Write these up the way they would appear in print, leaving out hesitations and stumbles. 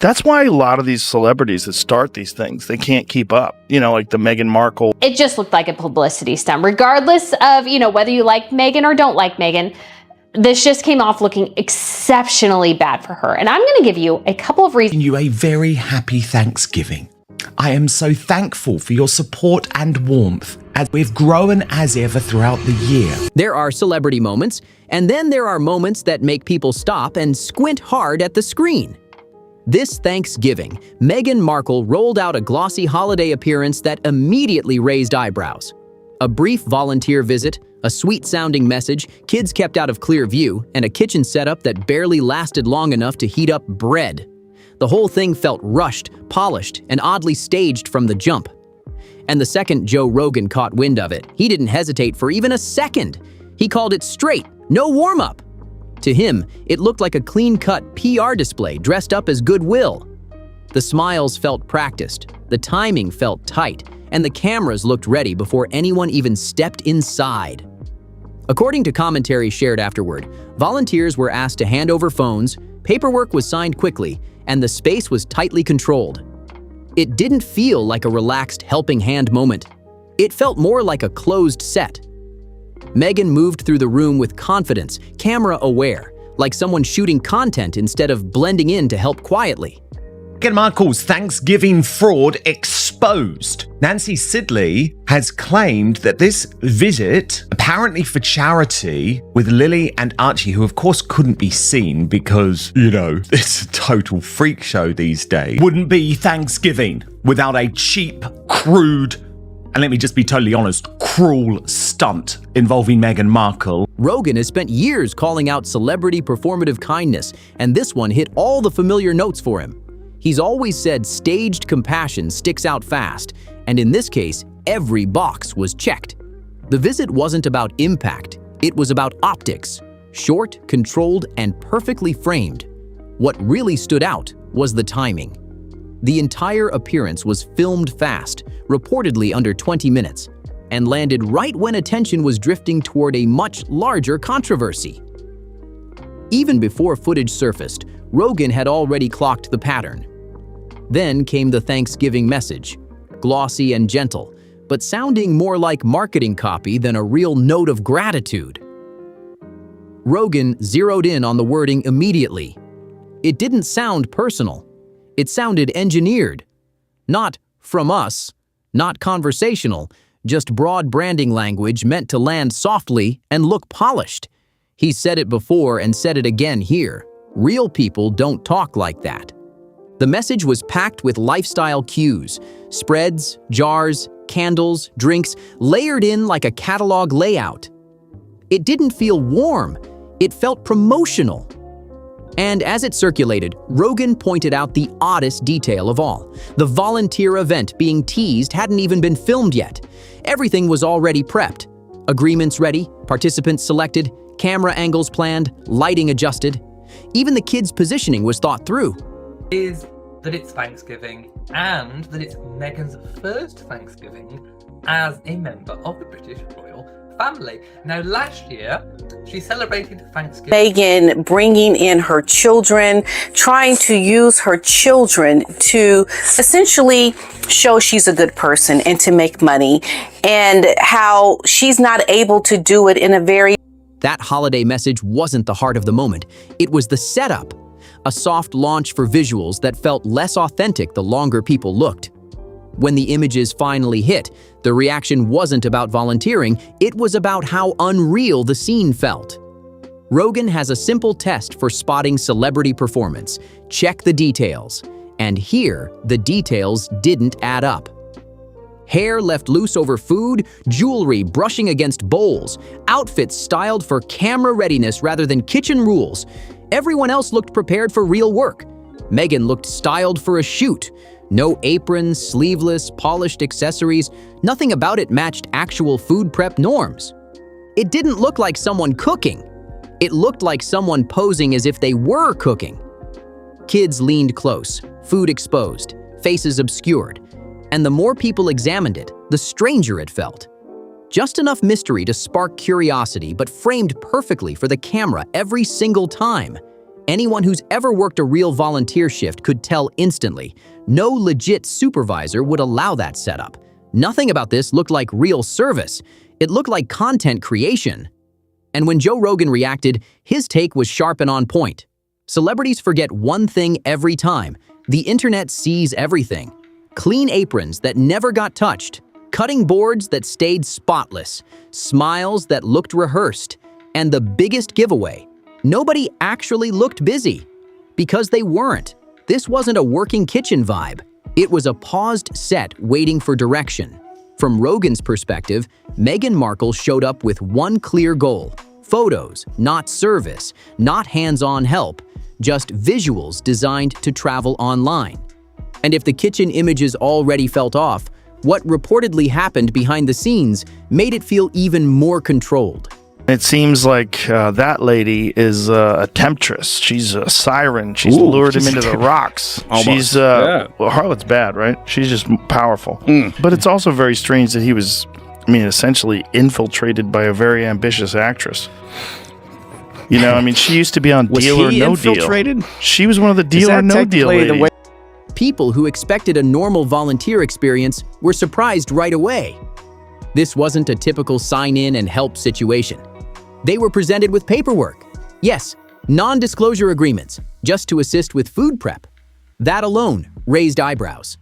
That's why a lot of these celebrities that start these things, they can't keep up. You know, like the Meghan Markle. It just looked like a publicity stunt. Regardless of, whether you like Meghan or don't like Meghan, this just came off looking exceptionally bad for her. And I'm going to give you a couple of reasons. You a very happy Thanksgiving. I am so thankful for your support and warmth as we've grown as ever throughout the year. There are celebrity moments, and then there are moments that make people stop and squint hard at the screen. This Thanksgiving, Meghan Markle rolled out a glossy holiday appearance that immediately raised eyebrows. A brief volunteer visit, a sweet-sounding message, kids kept out of clear view, and a kitchen setup that barely lasted long enough to heat up bread. The whole thing felt rushed, polished, and oddly staged from the jump. And the second Joe Rogan caught wind of it, he didn't hesitate for even a second. He called it straight, no warm-up. To him, it looked like a clean-cut PR display dressed up as goodwill. The smiles felt practiced, the timing felt tight, and the cameras looked ready before anyone even stepped inside. According to commentary shared afterward, volunteers were asked to hand over phones, paperwork was signed quickly, and the space was tightly controlled. It didn't feel like a relaxed helping hand moment. It felt more like a closed set. Meghan moved through the room with confidence, camera aware, like someone shooting content instead of blending in to help quietly. Meghan Markle's Thanksgiving fraud exposed. Nancy Sidley has claimed that this visit, apparently for charity, with Lily and Archie, who of course couldn't be seen because, it's a total freak show these days, wouldn't be Thanksgiving without a cheap, crude, and let me just be totally honest, cruel stunt involving Meghan Markle. Rogan has spent years calling out celebrity performative kindness, and this one hit all the familiar notes for him. He's always said staged compassion sticks out fast, and in this case, every box was checked. The visit wasn't about impact, it was about optics. Short, controlled, and perfectly framed. What really stood out was the timing. The entire appearance was filmed fast, reportedly under 20 minutes, and landed right when attention was drifting toward a much larger controversy. Even before footage surfaced, Rogan had already clocked the pattern. Then came the Thanksgiving message, glossy and gentle, but sounding more like marketing copy than a real note of gratitude. Rogan zeroed in on the wording immediately. It didn't sound personal. It sounded engineered. Not from us, not conversational, just broad branding language meant to land softly and look polished. He said it before and said it again here. Real people don't talk like that. The message was packed with lifestyle cues, spreads, jars, candles, drinks, layered in like a catalog layout. It didn't feel warm, it felt promotional. And as it circulated, Rogan pointed out the oddest detail of all. The volunteer event being teased hadn't even been filmed yet. Everything was already prepped. Agreements ready, participants selected, camera angles planned, lighting adjusted. Even the kids' positioning was thought through. Is that it's Thanksgiving and that it's Meghan's first Thanksgiving as a member of the British royal family. Now, last year, she celebrated Thanksgiving. Meghan bringing in her children, trying to use her children to essentially show she's a good person and to make money, and how she's not able to do it in a very... That holiday message wasn't the heart of the moment. It was the setup. A soft launch for visuals that felt less authentic the longer people looked. When the images finally hit, the reaction wasn't about volunteering, it was about how unreal the scene felt. Rogan has a simple test for spotting celebrity performance. Check the details. And here, the details didn't add up. Hair left loose over food, jewelry brushing against bowls, outfits styled for camera readiness rather than kitchen rules. Everyone else looked prepared for real work. Meghan looked styled for a shoot. No aprons, sleeveless, polished accessories, nothing about it matched actual food prep norms. It didn't look like someone cooking. It looked like someone posing as if they were cooking. Kids leaned close, food exposed, faces obscured. And the more people examined it, the stranger it felt. Just enough mystery to spark curiosity, but framed perfectly for the camera every single time. Anyone who's ever worked a real volunteer shift could tell instantly. No legit supervisor would allow that setup. Nothing about this looked like real service. It looked like content creation. And when Joe Rogan reacted, his take was sharp and on point. Celebrities forget one thing every time. The internet sees everything. Clean aprons that never got touched, cutting boards that stayed spotless, smiles that looked rehearsed, and the biggest giveaway, nobody actually looked busy. Because they weren't. This wasn't a working kitchen vibe. It was a paused set waiting for direction. From Rogan's perspective, Meghan Markle showed up with one clear goal: photos, not service, not hands-on help, just visuals designed to travel online. And if the kitchen images already felt off, what reportedly happened behind the scenes made it feel even more controlled. It seems like that lady is a temptress. She's a siren. She's lured him into the rocks. She's well, harlot's bad, right? She's just powerful. But it's also very strange that he was, essentially infiltrated by a very ambitious actress. She used to be on Deal or No Deal. She was one of the Deal or No Deal ladies. People who expected a normal volunteer experience were surprised right away. This wasn't a typical sign-in and help situation. They were presented with paperwork. Yes, non-disclosure agreements, just to assist with food prep. That alone raised eyebrows.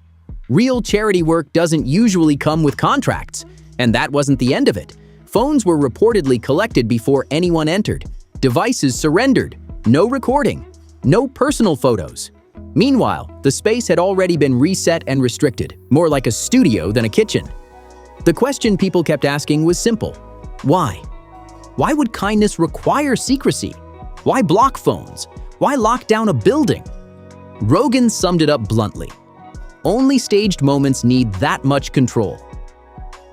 Real charity work doesn't usually come with contracts, and that wasn't the end of it. Phones were reportedly collected before anyone entered. Devices surrendered. No recording. No personal photos. Meanwhile, the space had already been reset and restricted, more like a studio than a kitchen. The question people kept asking was simple. Why? Why would kindness require secrecy? Why block phones? Why lock down a building? Rogan summed it up bluntly. Only staged moments need that much control.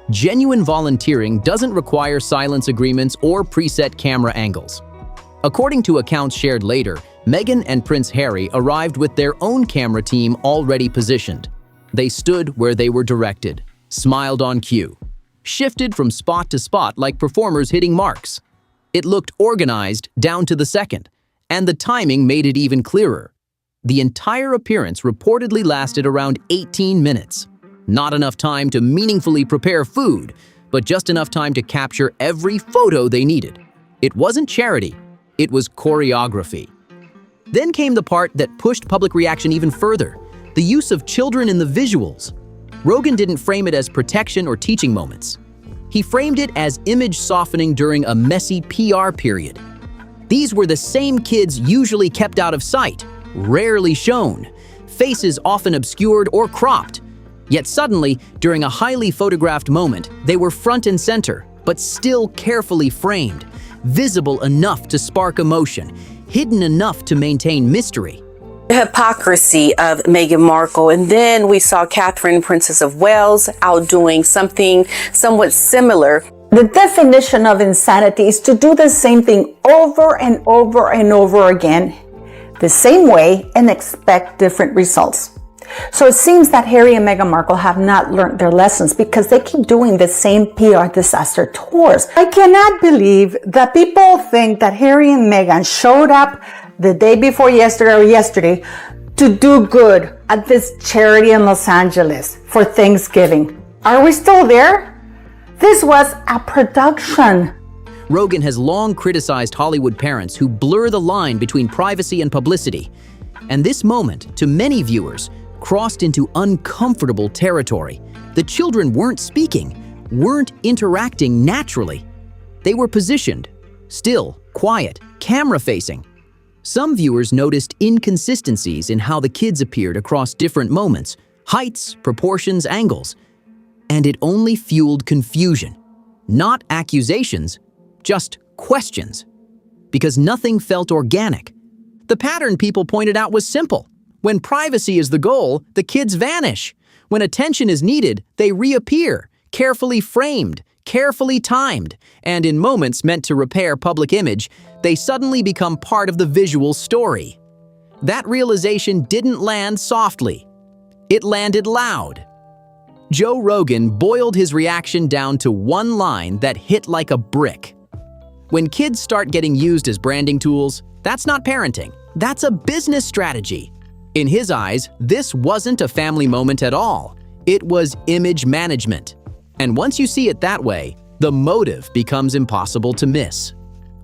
Genuine volunteering doesn't require silence agreements or preset camera angles. According to accounts shared later, Meghan and Prince Harry arrived with their own camera team already positioned. They stood where they were directed, smiled on cue, shifted from spot to spot like performers hitting marks. It looked organized down to the second, and the timing made it even clearer. The entire appearance reportedly lasted around 18 minutes. Not enough time to meaningfully prepare food, but just enough time to capture every photo they needed. It wasn't charity, it was choreography. Then came the part that pushed public reaction even further, the use of children in the visuals. Rogan didn't frame it as protection or teaching moments. He framed it as image softening during a messy PR period. These were the same kids usually kept out of sight, rarely shown, faces often obscured or cropped. Yet suddenly, during a highly photographed moment, they were front and center, but still carefully framed, visible enough to spark emotion, hidden enough to maintain mystery. The hypocrisy of Meghan Markle, and then we saw Catherine, Princess of Wales, out doing something somewhat similar. The definition of insanity is to do the same thing over and over and over again, the same way, and expect different results. So it seems that Harry and Meghan Markle have not learned their lessons because they keep doing the same PR disaster tours. I cannot believe that people think that Harry and Meghan showed up the day before yesterday to do good at this charity in Los Angeles for Thanksgiving. Are we still there? This was a production. Rogan has long criticized Hollywood parents who blur the line between privacy and publicity. And this moment, to many viewers, crossed into uncomfortable territory. The children weren't speaking, weren't interacting naturally. They were positioned, still, quiet, camera-facing. Some viewers noticed inconsistencies in how the kids appeared across different moments, heights, proportions, angles. And it only fueled confusion. Not accusations, just questions. Because nothing felt organic. The pattern people pointed out was simple. When privacy is the goal, the kids vanish. When attention is needed, they reappear, carefully framed, carefully timed, and in moments meant to repair public image, they suddenly become part of the visual story. That realization didn't land softly. It landed loud. Joe Rogan boiled his reaction down to one line that hit like a brick. When kids start getting used as branding tools, that's not parenting, That's a business strategy. In his eyes, this wasn't a family moment at all. It was image management. And once you see it that way, the motive becomes impossible to miss.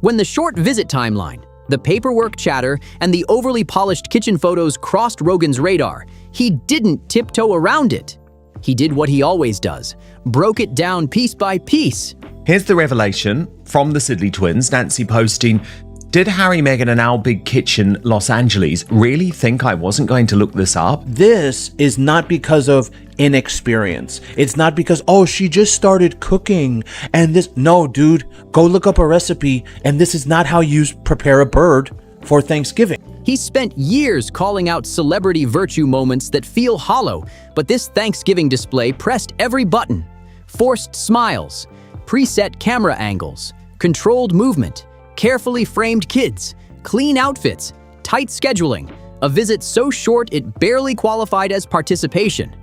When the short visit timeline, the paperwork chatter, and the overly polished kitchen photos crossed Rogan's radar, he didn't tiptoe around it. He did what he always does, broke it down piece by piece. Here's the revelation from the Sidley twins, Nancy posting, "Did Harry, Meghan, and our big kitchen, Los Angeles, really think I wasn't going to look this up?" This is not because of inexperience. It's not because, oh, she just started cooking and this. No, dude, go look up a recipe, and this is not how you prepare a bird for Thanksgiving. He spent years calling out celebrity virtue moments that feel hollow, but this Thanksgiving display pressed every button. Forced smiles, preset camera angles, controlled movement, carefully framed kids, clean outfits, tight scheduling, a visit so short it barely qualified as participation.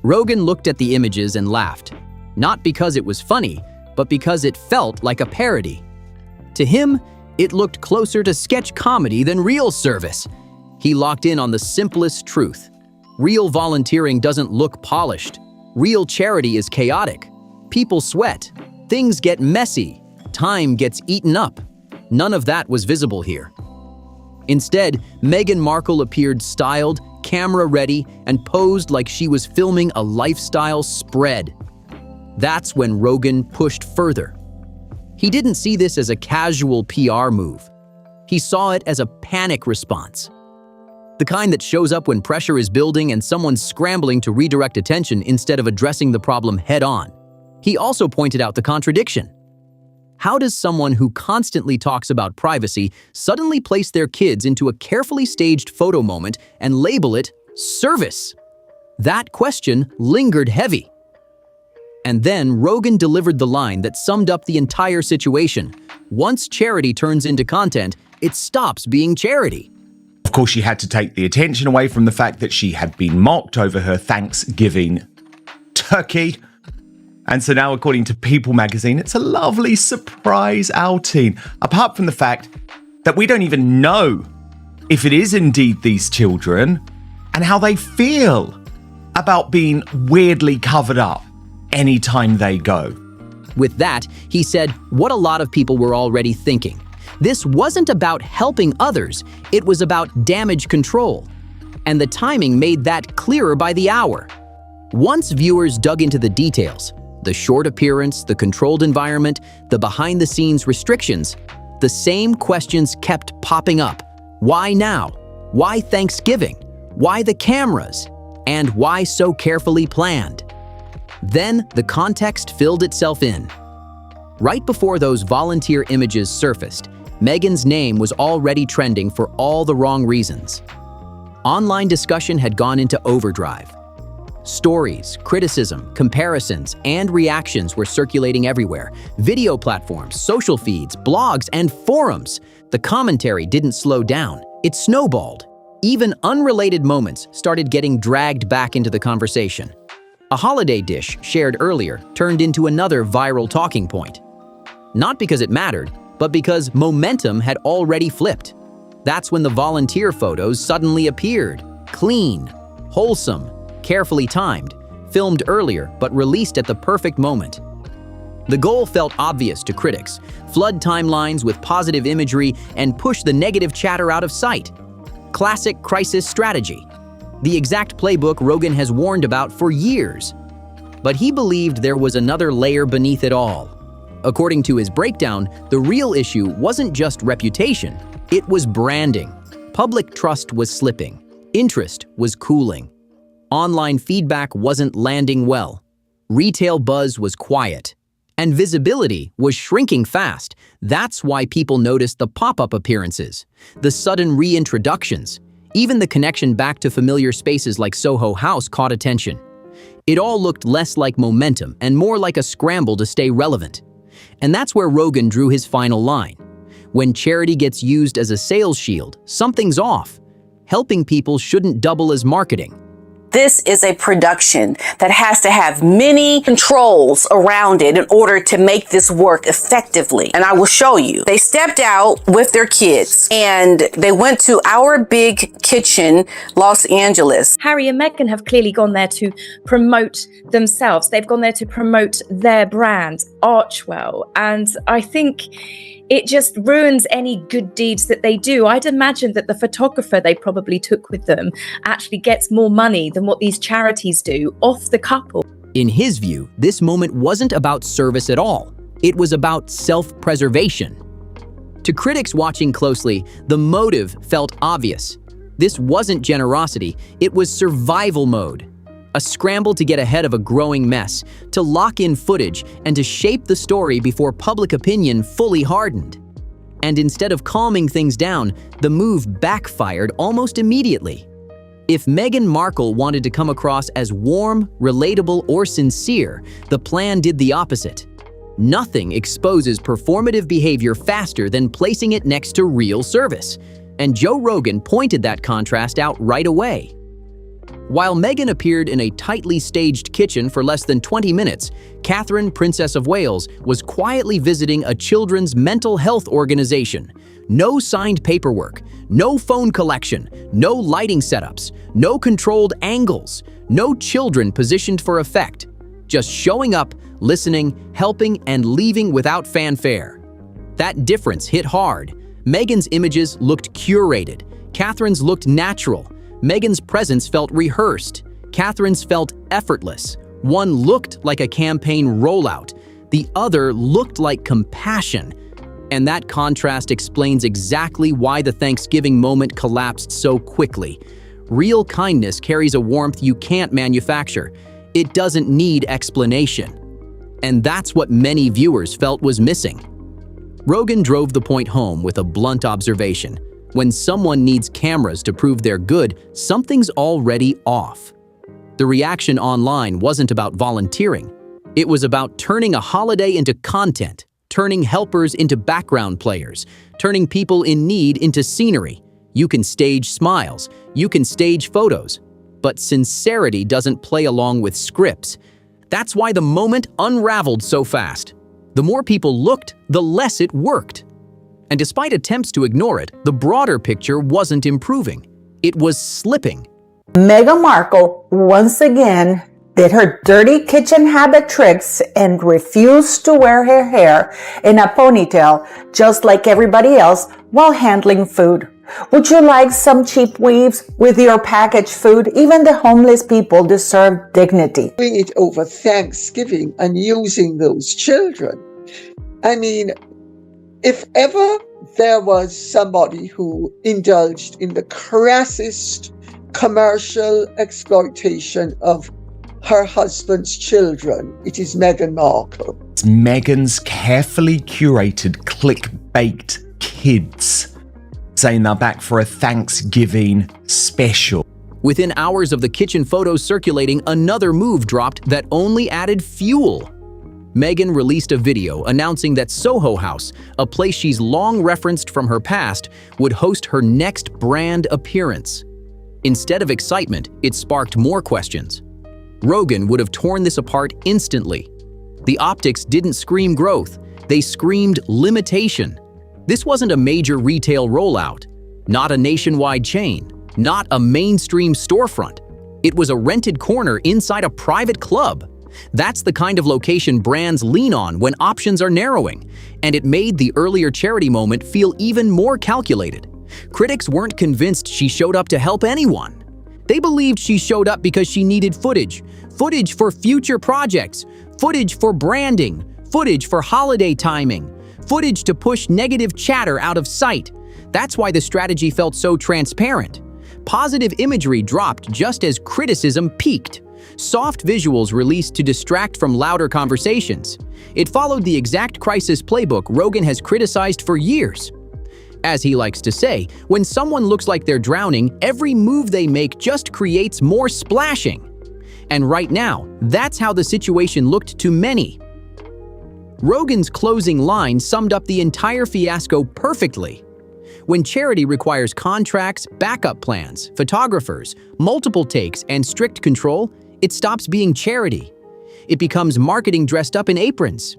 Rogan looked at the images and laughed, not because it was funny, but because it felt like a parody. To him, it looked closer to sketch comedy than real service. He locked in on the simplest truth. Real volunteering doesn't look polished. Real charity is chaotic. People sweat. Things get messy. Time gets eaten up. None of that was visible here. Instead, Meghan Markle appeared styled, camera-ready, and posed like she was filming a lifestyle spread. That's when Rogan pushed further. He didn't see this as a casual PR move. He saw it as a panic response. The kind that shows up when pressure is building and someone's scrambling to redirect attention instead of addressing the problem head-on. He also pointed out the contradiction. How does someone who constantly talks about privacy suddenly place their kids into a carefully staged photo moment and label it service? That question lingered heavy. And then Rogan delivered the line that summed up the entire situation. Once charity turns into content, it stops being charity. Of course, she had to take the attention away from the fact that she had been mocked over her Thanksgiving turkey. And so now, according to People magazine, it's a lovely surprise outing, apart from the fact that we don't even know if it is indeed these children and how they feel about being weirdly covered up anytime they go. With that, he said what a lot of people were already thinking. This wasn't about helping others, it was about damage control. And the timing made that clearer by the hour. Once viewers dug into the details, the short appearance, the controlled environment, the behind-the-scenes restrictions, the same questions kept popping up. Why now? Why Thanksgiving? Why the cameras? And why so carefully planned? Then the context filled itself in. Right before those volunteer images surfaced, Meghan's name was already trending for all the wrong reasons. Online discussion had gone into overdrive. Stories, criticism, comparisons, and reactions were circulating everywhere. Video platforms, social feeds, blogs, and forums. The commentary didn't slow down. It snowballed. Even unrelated moments started getting dragged back into the conversation. A holiday dish shared earlier turned into another viral talking point. Not because it mattered, but because momentum had already flipped. That's when the volunteer photos suddenly appeared. Clean, wholesome, carefully timed, filmed earlier but released at the perfect moment. The goal felt obvious to critics: flood timelines with positive imagery and push the negative chatter out of sight. Classic crisis strategy. The exact playbook Rogan has warned about for years. But he believed there was another layer beneath it all. According to his breakdown, the real issue wasn't just reputation, it was branding. Public trust was slipping. Interest was cooling. Online feedback wasn't landing well. Retail buzz was quiet. And visibility was shrinking fast. That's why people noticed the pop-up appearances, the sudden reintroductions. Even the connection back to familiar spaces like Soho House caught attention. It all looked less like momentum and more like a scramble to stay relevant. And that's where Rogan drew his final line. When charity gets used as a sales shield, something's off. Helping people shouldn't double as marketing. this is a production that has to have many controls around it in order to make this work effectively. And I will show you. They stepped out with their kids and they went to Our Big Kitchen, Los Angeles. Harry and Meghan have clearly gone there to promote themselves. They've gone there to promote their brand, Archwell. And I think it just ruins any good deeds that they do. I'd imagine that the photographer they probably took with them actually gets more money than what these charities do off the couple. In his view, this moment wasn't about service at all. It was about self-preservation. To critics watching closely, the motive felt obvious. This wasn't generosity, it was survival mode. A scramble to get ahead of a growing mess, to lock in footage, and to shape the story before public opinion fully hardened. And instead of calming things down, the move backfired almost immediately. If Meghan Markle wanted to come across as warm, relatable, or sincere, the plan did the opposite. Nothing exposes performative behavior faster than placing it next to real service. And Joe Rogan pointed that contrast out right away. While Meghan appeared in a tightly staged kitchen for less than 20 minutes, Catherine, Princess of Wales, was quietly visiting a children's mental health organization. No signed paperwork, no phone collection, no lighting setups, no controlled angles, no children positioned for effect. Just showing up, listening, helping, and leaving without fanfare. That difference hit hard. Meghan's images looked curated. Catherine's looked natural. Meghan's presence felt rehearsed. Catherine's felt effortless. One looked like a campaign rollout. The other looked like compassion. And that contrast explains exactly why the Thanksgiving moment collapsed so quickly. Real kindness carries a warmth you can't manufacture. It doesn't need explanation. And that's what many viewers felt was missing. Rogan drove the point home with a blunt observation. When someone needs cameras to prove they're good, something's already off. The reaction online wasn't about volunteering. It was about turning a holiday into content, turning helpers into background players, turning people in need into scenery. You can stage smiles, you can stage photos, but sincerity doesn't play along with scripts. That's why the moment unraveled so fast. The more people looked, the less it worked. And despite attempts to ignore it, the broader picture wasn't improving. It was slipping. Meghan Markle once again did her dirty kitchen habit tricks and refused to wear her hair in a ponytail just like everybody else while handling food. Would you like some cheap weaves with your packaged food? Even the homeless people deserve dignity. Doing it over Thanksgiving and using those children. I mean, if ever there was somebody who indulged in the crassest commercial exploitation of her husband's children, it is Meghan Markle. It's Meghan's carefully curated clickbait kids saying they're back for a Thanksgiving special. Within hours of the kitchen photos circulating, another move dropped that only added fuel. Meghan released a video announcing that Soho House, a place she's long referenced from her past, would host her next brand appearance. Instead of excitement, it sparked more questions. Rogan would have torn this apart instantly. The optics didn't scream growth, they screamed limitation. This wasn't a major retail rollout, not a nationwide chain, not a mainstream storefront. It was a rented corner inside a private club. That's the kind of location brands lean on when options are narrowing, and it made the earlier charity moment feel even more calculated. Critics weren't convinced she showed up to help anyone. They believed she showed up because she needed footage for future projects, footage for branding, footage for holiday timing, footage to push negative chatter out of sight. That's why the strategy felt so transparent. Positive imagery dropped just as criticism peaked. Soft visuals released to distract from louder conversations. It followed the exact crisis playbook Rogan has criticized for years. As he likes to say, when someone looks like they're drowning, every move they make just creates more splashing. And right now, that's how the situation looked to many. Rogan's closing line summed up the entire fiasco perfectly. When charity requires contracts, backup plans, photographers, multiple takes, and strict control, it stops being charity. It becomes marketing dressed up in aprons.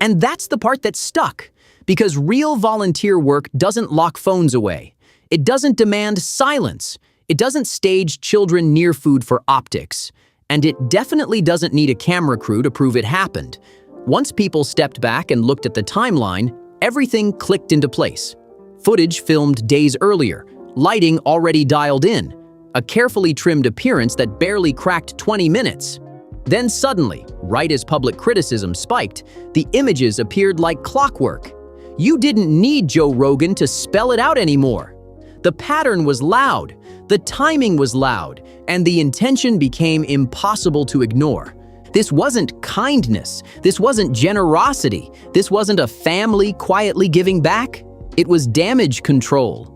And that's the part that stuck, because real volunteer work doesn't lock phones away. It doesn't demand silence. It doesn't stage children near food for optics. And it definitely doesn't need a camera crew to prove it happened. Once people stepped back and looked at the timeline, everything clicked into place. Footage filmed days earlier, lighting already dialed in, a carefully trimmed appearance that barely cracked 20 minutes. Then suddenly, right as public criticism spiked, the images appeared like clockwork. You didn't need Joe Rogan to spell it out anymore. The pattern was loud, the timing was loud, and the intention became impossible to ignore. This wasn't kindness. This wasn't generosity. This wasn't a family quietly giving back. It was damage control.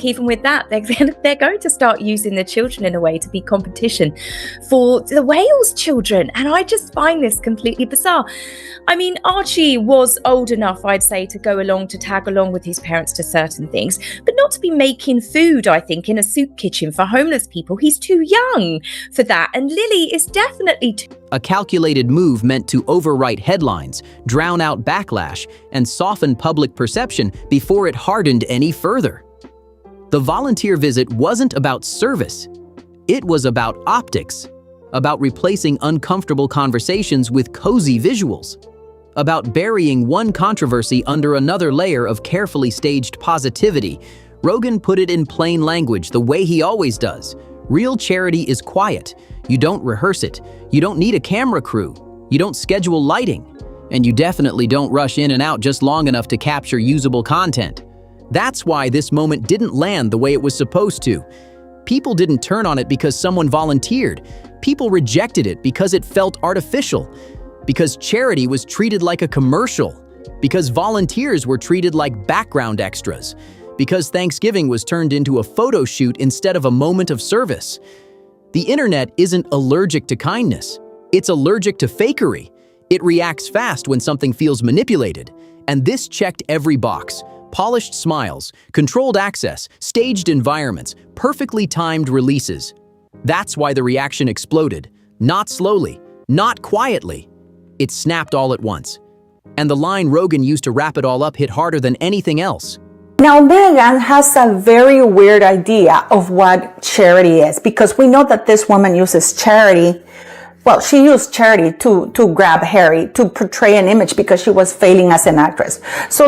Even with that, they're going to start using the children in a way to be competition for the Wales children. And I just find this completely bizarre. I mean, Archie was old enough, I'd say, to go along, to tag along with his parents to certain things, but not to be making food, I think, in a soup kitchen for homeless people. He's too young for that. And Lily is definitely too. A calculated move meant to overwrite headlines, drown out backlash, and soften public perception before it hardened any further. The volunteer visit wasn't about service. It was about optics, about replacing uncomfortable conversations with cozy visuals, about burying one controversy under another layer of carefully staged positivity. Rogan put it in plain language the way he always does. Real charity is quiet. You don't rehearse it. You don't need a camera crew. You don't schedule lighting. And you definitely don't rush in and out just long enough to capture usable content. That's why this moment didn't land the way it was supposed to. People didn't turn on it because someone volunteered. People rejected it because it felt artificial, because charity was treated like a commercial, because volunteers were treated like background extras, because Thanksgiving was turned into a photo shoot instead of a moment of service. The internet isn't allergic to kindness. It's allergic to fakery. It reacts fast when something feels manipulated. And this checked every box. Polished smiles, controlled access, staged environments, perfectly timed releases. That's why the reaction exploded. Not slowly, not quietly. It snapped all at once. And the line Rogan used to wrap it all up hit harder than anything else. Now, Meghan has a very weird idea of what charity is, because we know that this woman uses charity. Well, she used charity to grab Harry, to portray an image because she was failing as an actress. So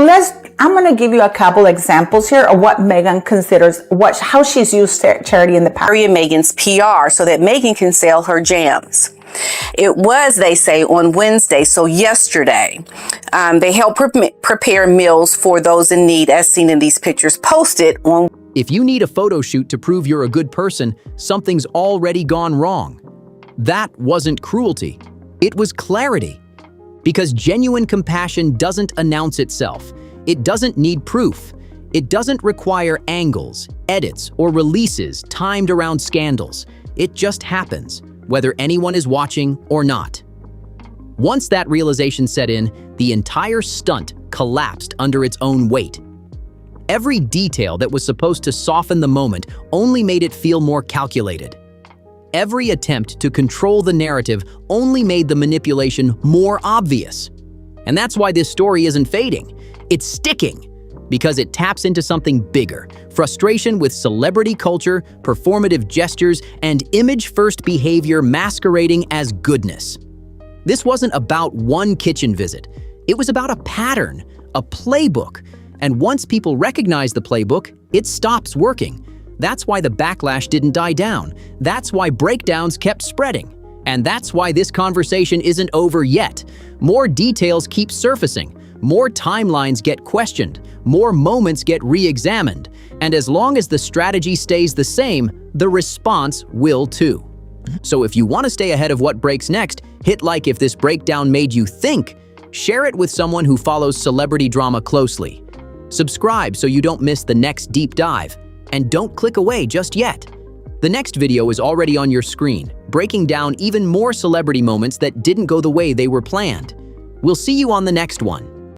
I'm going to give you a couple examples here of what Meghan considers, how she's used charity in the past. Harry and Meghan's PR so that Meghan can sell her jams. It was, they say, on Wednesday, so yesterday. They helped prepare meals for those in need, as seen in these pictures posted on. If you need a photo shoot to prove you're a good person, something's already gone wrong. That wasn't cruelty. It was clarity. Because genuine compassion doesn't announce itself. It doesn't need proof. It doesn't require angles, edits, or releases timed around scandals. It just happens, whether anyone is watching or not. Once that realization set in, the entire stunt collapsed under its own weight. Every detail that was supposed to soften the moment only made it feel more calculated. Every attempt to control the narrative only made the manipulation more obvious. And that's why this story isn't fading. It's sticking, because it taps into something bigger: frustration with celebrity culture, performative gestures, and image-first behavior masquerading as goodness. This wasn't about one kitchen visit. It was about a pattern, a playbook. And once people recognize the playbook, it stops working. That's why the backlash didn't die down. That's why breakdowns kept spreading. And that's why this conversation isn't over yet. More details keep surfacing. More timelines get questioned. More moments get re-examined. And as long as the strategy stays the same, the response will too. So if you want to stay ahead of what breaks next, hit like if this breakdown made you think. Share it with someone who follows celebrity drama closely. Subscribe so you don't miss the next deep dive. And don't click away just yet. The next video is already on your screen, breaking down even more celebrity moments that didn't go the way they were planned. We'll see you on the next one.